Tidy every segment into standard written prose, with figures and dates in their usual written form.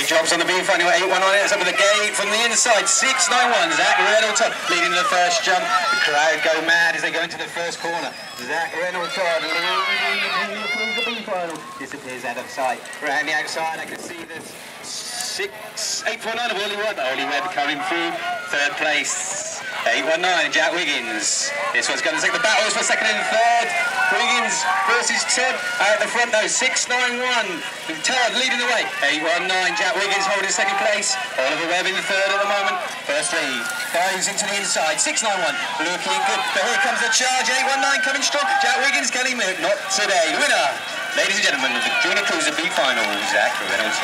Big drops on the beam, finding 8-1 on it. It's up at the gate from the inside. 6-9-1. Zach Reynolds leading the first jump. The crowd go mad as they go into the first corner. Zach Reynolds leading the beam final. Disappears out of sight. Around the outside, I can see this 8-4-9 of Ollie Webb. Ollie Webb coming through. Third place. 8-1-9, Jack Wiggins. This one's going to take the battles for second and third. Wiggins versus Todd out the front though, 6-9-1. Todd leading the way. 8-1-9, Jack Wiggins holding second place. Oliver Webb in third at the moment. First lead, goes into the inside, 6-9-1. Looking good, but here comes the charge. 8-1-9 coming strong. Jack Wiggins getting moved. Not today. The winner, ladies and gentlemen, of the Junior Cruiser B final, Zach Reynolds.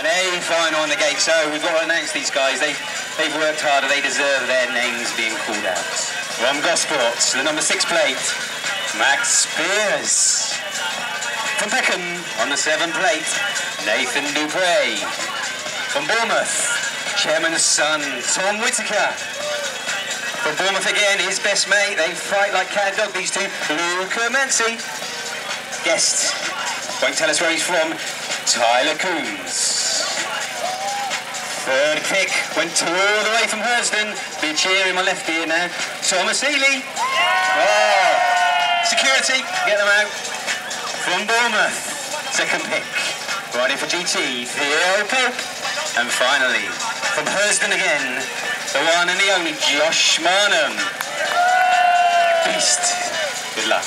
An A final on the gate, so we've got to announce these guys. They've worked harder, they deserve their names being called out. From Gosports, the number 6 plate, Max Spears. From Peckham, on the 7 plate, Nathan Dupre. From Bournemouth, Chairman's son, Tom Whittaker. From Bournemouth again, his best mate, they fight like cat and dog, these two, Luca Mancy. Guest, won't tell us where he's from, Tyler Coombs. Third pick, went all the way from Hurston. Big cheer in my left ear now. Thomas Healy. Oh, security, get them out. From Bournemouth, second pick. Riding for GT, Theo Pope. And finally, from Hurston again, the one and the only Josh Marnham. Beast. Good luck.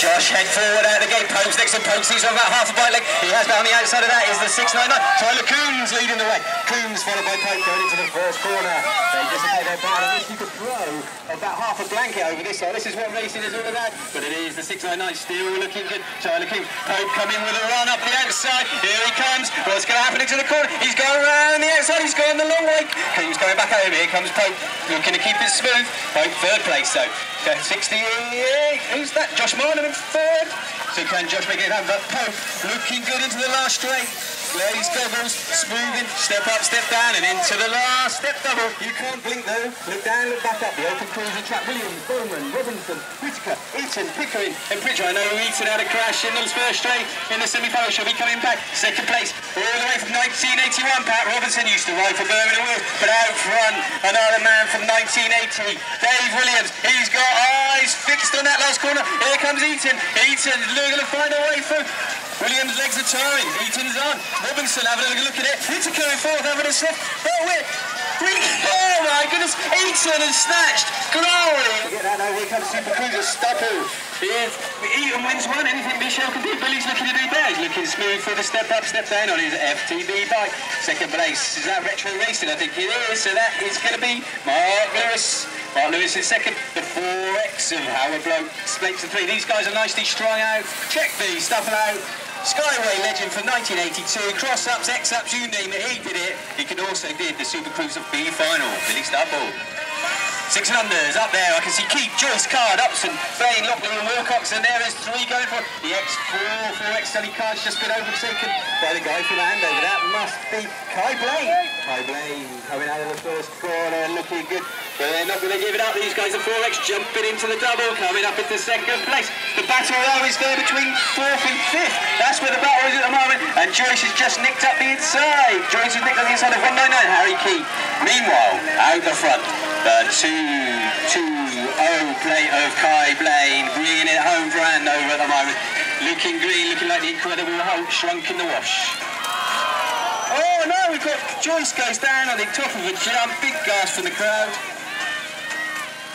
Josh head forward out the gate, Pope's next to Pope, sees on about half a bike leg. He has on the outside of that is the 6-9-9. Tyler Coombs leading the way. Coombs followed by Pope going into the first corner. They dissipate their power. I wish you could throw about half a blanket over this side. This is what racing is all about. But it is the 6-9-9 still looking good. Tyler Coombs, Pope coming with a run up the outside. Here he comes. What's going to happen into the corner? He's going around the outside. He's going the long way. Coombs going back over. Here comes Pope, looking to keep it smooth. Pope third place though. 68. Who's that? Josh Marnham in third. So can Josh make it happen? But Pope looking good into the last straight. Lays goggles, smoothing, step up, step down, and into the last step double. You can't blink though. Look down, look back up. The open cruiser track. Williams, Bowman, Robinson, Whittaker, Eaton, Pickering, and Pritchard. I know Eaton had a crash in the first straight in the semi-final. She'll be coming back. Second place all the way from 1981. Pat Robinson used to ride for Birmingham Wheels, but out front, another man from 1980. Dave Williams. He's got eyes fixed on that last corner. Here comes Eaton. Eaton looking to find a way through. Williams' legs are tiring. Eaton's on. Robinson having a look at it. Whittaker in fourth, having a sniff. Oh my goodness! Eaton has snatched. Glory! Get that now. Here comes Super Cruiser Stubble. Eaton wins one. Anything Michelle can do. Billy's looking to do better. He's looking smooth for the step up, step down on his FTB bike. Second place. Is that Retro Racing? I think it is. So that is going to be Mark Lewis. Mark Lewis is second. The 4X of Howard Bloke splits the 3. These guys are nicely strung out. Check these stuff out. Skyway legend from 1982, cross-ups, X-ups, you name it, he did it. He could also did the Super Cruiser B final, Billy Stubble. 6 and unders up there, I can see Keith, Joyce, Card, Upson, Bain, Lockley and Wilcox, and there is 3 going for it. The X4, 4X Sally Card's just been overtaken by the guy from Andover. That must be Kai Blaine. Kai Blaine coming out of the first corner, looking good. But they're not going to give it up. These guys are 4X jumping into the double, coming up into second place. The battle though is there between 4th and 5th. That's where the battle is at the moment. And Joyce has just nicked up the inside. Joyce has nicked up the inside of 199, Harry Key. Meanwhile, out the front, the 2-2-0 plate of Kai Blaine, bringing it home for Andover at the moment. Looking green, looking like the Incredible Hulk shrunk in the wash. Oh no, we've got Joyce goes down on the top of a jump. Big gasp from the crowd.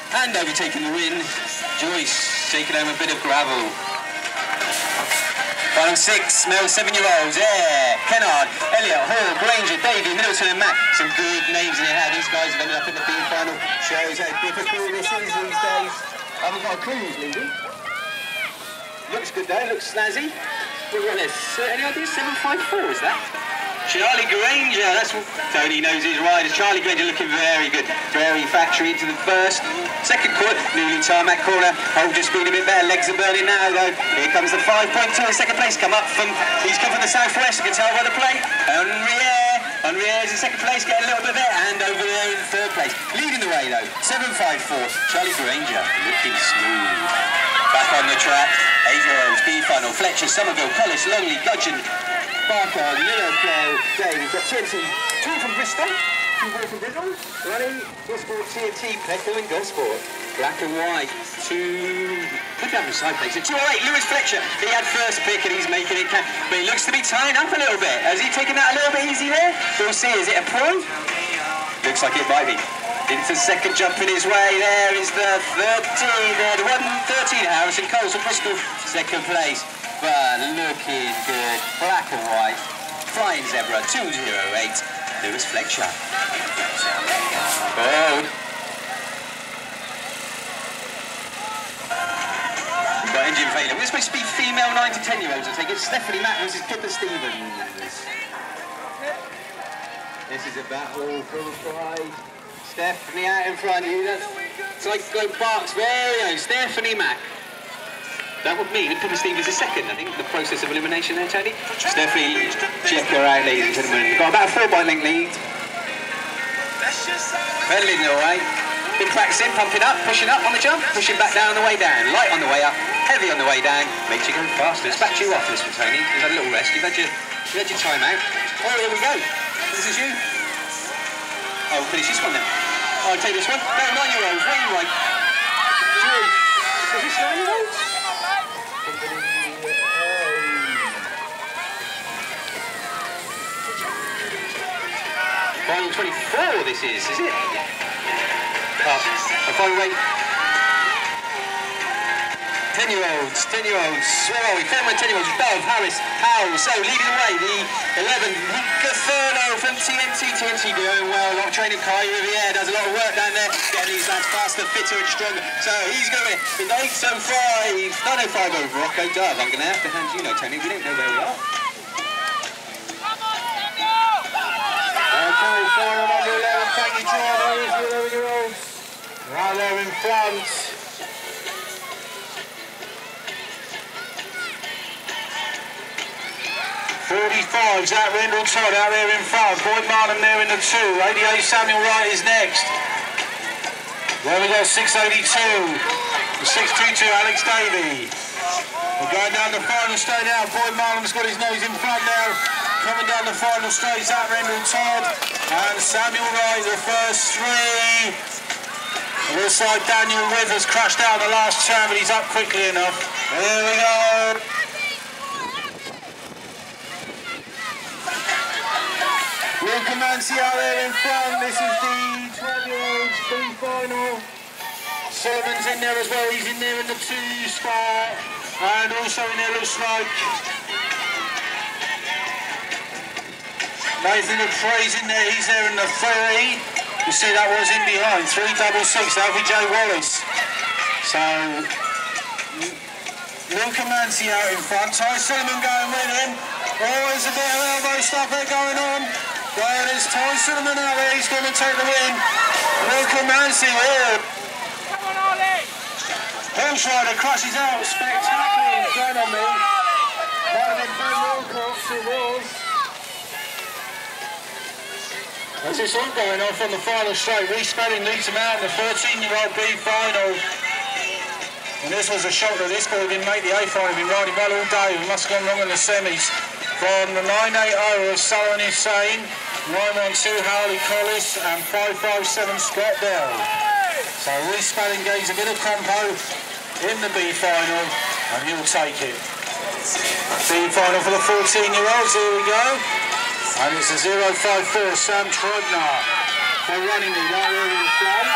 Andover taking the win. Joyce taking home a bit of gravel. Final 6, male 7-year-olds. Yeah, Kennard, Elliot, Hall, Granger, Davey, Middleton and Matt. Some good names in their head. These guys have ended up in the B final. Shows how difficult this is these days. I haven't got a clue who's leading. Looks good though, looks snazzy. We've got this. Any ideas? 754 is that? Charlie Granger, that's what Tony knows his riders. Charlie Granger looking very good. Very factory into the first. Second corner, newly tarmac corner. Hold your speed a bit better. Legs are burning now though. Here comes the 5.2 in second place. He's come from the southwest. You can tell by the plate. Henriere is in second place, getting a little bit there. And over there in third place. Leading the way though. 754. Charlie Granger looking smooth. Back on the track. 8-year-olds B final. Fletcher, Somerville, Collis, Longley, Gudgeon. Barker, Yellow Flow, Dave. We've got TNT, two from Bristol, running Gosport, TNT, Peckham and Gosport. Black and white, two, could have side plates. 208, Lewis Fletcher, he had first pick and he's making it count. But he looks to be tying up a little bit. Has he taken that a little bit easy there? We'll see, is it a pro? Looks like it might be. Into second jump in his way, there is the 13, the 113, Harrison Coles of Bristol, second place. But looking good, black and white, flying zebra, 208, Lewis Fletcher. Oh. We've got engine failure. We're supposed to be female 9 to 10-year-olds, I take it. Stephanie Mack versus Pippa Stevens. This is a battle for the pride. Stephanie out in front of you. That's Cyclo Park's very own Stephanie Mack. That would mean Pippa Stevens is second, I think, the process of elimination there, Tony. Stephanie, check her out, ladies and gentlemen. We've got about a 4 bike length lead. Pedaling away. Been practicing, pumping up, pushing up on the jump, pushing back down on the way down. Light on the way up, heavy on the way down. Makes you go faster. It's back to you off this one, Tony. You've had a little rest. You've had your time out. Oh, here we go. This is you. Oh, finish this one then. Oh, I'll take this one. No, 9-year-olds. Where are you right? Is this 9-year-olds? Final 24 this is it? A final weight. 10-year-olds, where are we? Former 10-year-olds, Dove, Harris, Howell. So leading the way, the 11, Gaferno from TNT. TNT doing well, a lot of training. Kai Riviere does a lot of work down there, getting these lads faster, fitter and stronger. So he's going in 8:05, 9:05 over Rocco Dove. I'm going to have to hand you, Tony, we don't know where we are. Okay, final number 11, thank you, John. There's the 11-year-olds. Right there in front. 45, Zach Rendell Todd out there in front. Boyd Martin there in the 2. 88, Samuel Wright is next. There we go, 682. 622, Alex Davey. We're going down the final straight out. Boyd Martin's got his nose in front now. Coming down the final straight, Zach Rendell Todd and Samuel Wright, the first 3. It looks like Daniel Withers crashed out the last turn, but he's up quickly enough. Here we go. Will Comanci out there in front. This is the 12-year-olds B final. Sullivan's in there as well. He's in there in the 2 spot. And also in there looks like Nathan McFrey's in there. He's there in the 3. You see that was in behind. 366. Alfie J. Wallace. So Will Comanci out in front. Ty Sullivan going with him. Oh, there's a bit of elbow stuff there going on. Well, there's Ty Sullivan out there, he's going to take the win. Will Comanci, come on, Ollie! Horse Rider crashes out spectacularly in front of me. Might have been Ben Wilcox, it was. As it's all going off on the final straight, Reece Spanning leads him out in the 13-year-old B final. And this was a shock that this boy didn't make the A final. He's been riding well all day. We must have gone wrong in the semis. From the 980 of Salon Hussein, 912 Howley Collis and 557 Scott Bell. So Reece Spanning gains a bit of compo in the B final and he'll take it. B final for the 14-year-olds, here we go. And it's a 054 Sam Trognar for running me right there in front.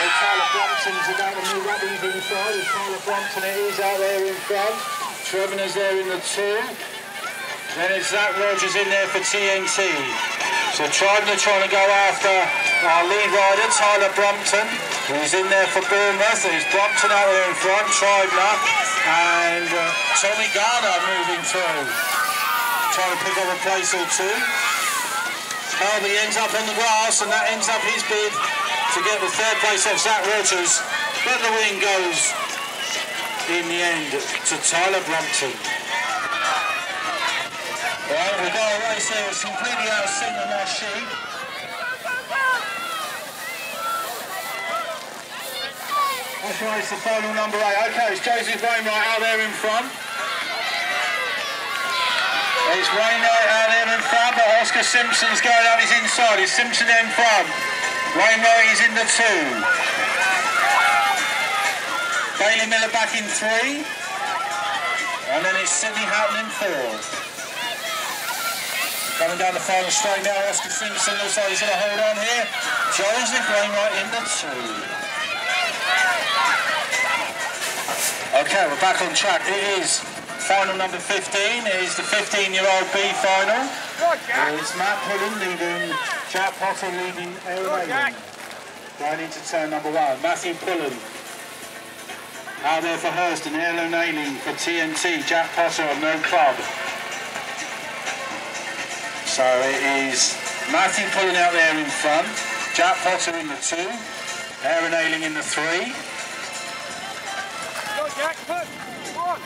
Tyler Brompton's about to move up even inside. Tyler Brompton it is out there in front. Trevor's there in the 2. Then it's Zach Rogers in there for TNT. So Tribner trying to go after our lead rider, Tyler Brompton, who's in there for Bournemouth. There's Brompton out there in front, Tribner, and Tommy Garner moving through. Trying to pick up a place or 2. Oh, but he ends up on the grass, and that ends up his bid to get the 3rd place off Zach Rogers. But the win goes, in the end, to Tyler Brompton. Right, we've got a race here that's completely out of sync with my sheet. That's right, it's the final number 8. Okay, it's Joseph Wainwright out there in front. It's Wainwright out there in front, but Oscar Simpson's going up his inside. It's Simpson in front. Wainwright is in the 2. Bailey Miller back in 3. And then it's Sydney Houghton in 4. Coming down the final straight now, Oscar Simpson looks like he's going to hold on here. Joseph Wainwright in the 2. Okay, we're back on track. It is final number 15. It is the 15-year-old B final. It's Matt Pullen leading, Jack Potter leading Aaron Ayling. Going into turn number 1. Matthew Pullen out there for Hurst and Aaron Ayling for TNT. Jack Potter on no club. So it is Matthew Pullen out there in front, Jack Potter in the 2, Aaron Ayling in the 3. Go Jack, push! Come on!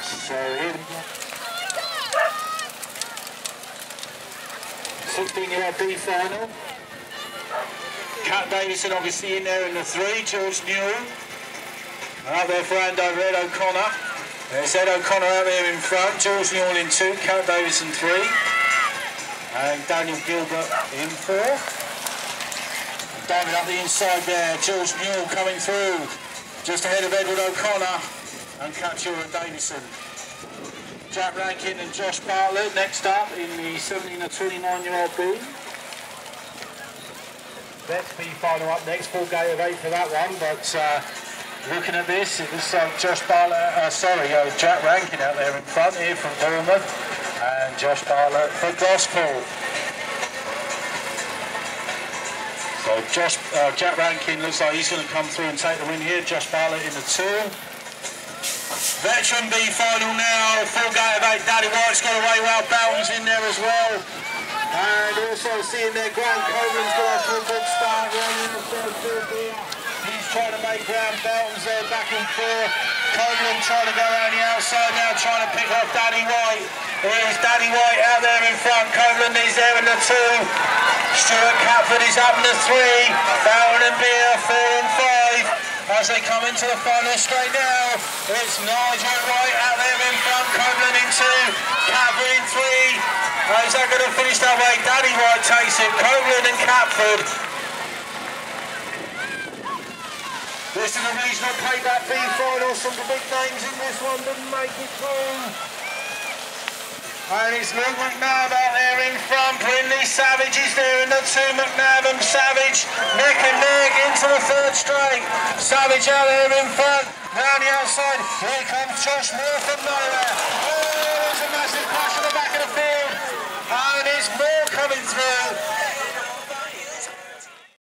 So here we go. 16-year-old B final. Cat Davison obviously in there in the 3, George Newell. Out there for Andover, Ed O'Connor. There's Ed O'Connor out there in front, George Newell in 2, Cat Davison 3. And Daniel Gilbert in 4. Diving up the inside there, George Newell coming through. Just ahead of Edward O'Connor and Katura Davison. Jack Rankin and Josh Bartlett next up in the 17 and 29-year-old B. Let's be final up next, full gate of 8 for that one, but looking at this, it was Jack Rankin out there in front here from Bournemouth, and Josh Bartlett for Gospel. So Jack Rankin looks like he's going to come through and take the win here, Josh Bartlett in the 2. Veteran B final now, full gate of 8, Daddy White's got away well, Bowden's in there as well. And also seeing there, Graham Coleman's got off to a good start, running in the third field here. He's trying to make Graham Belton's there back and forth. Coleman trying to go around the outside now, trying to pick off Daddy White. Here's Daddy White out there in front. Coleman is there in the 2. Stuart Catford is up in the 3. Bowden and Beer 4 and 5. As they come into the final straight now, it's Nigel White out there in front. Coleman in 2. Catford in 3. Is that going to finish that way? Daddy White takes it. Coleman and Catford. This is a regional playback B final. Some of the big names in this one didn't make it through. And it's Luke McNabb out there in front. Brindley Savage is there in the 2. McNabb and Savage neck and neck into the 3rd straight. Savage out there in front. Round the outside. Here comes Josh Moore from nowhere. Oh, there's a massive crash at the back of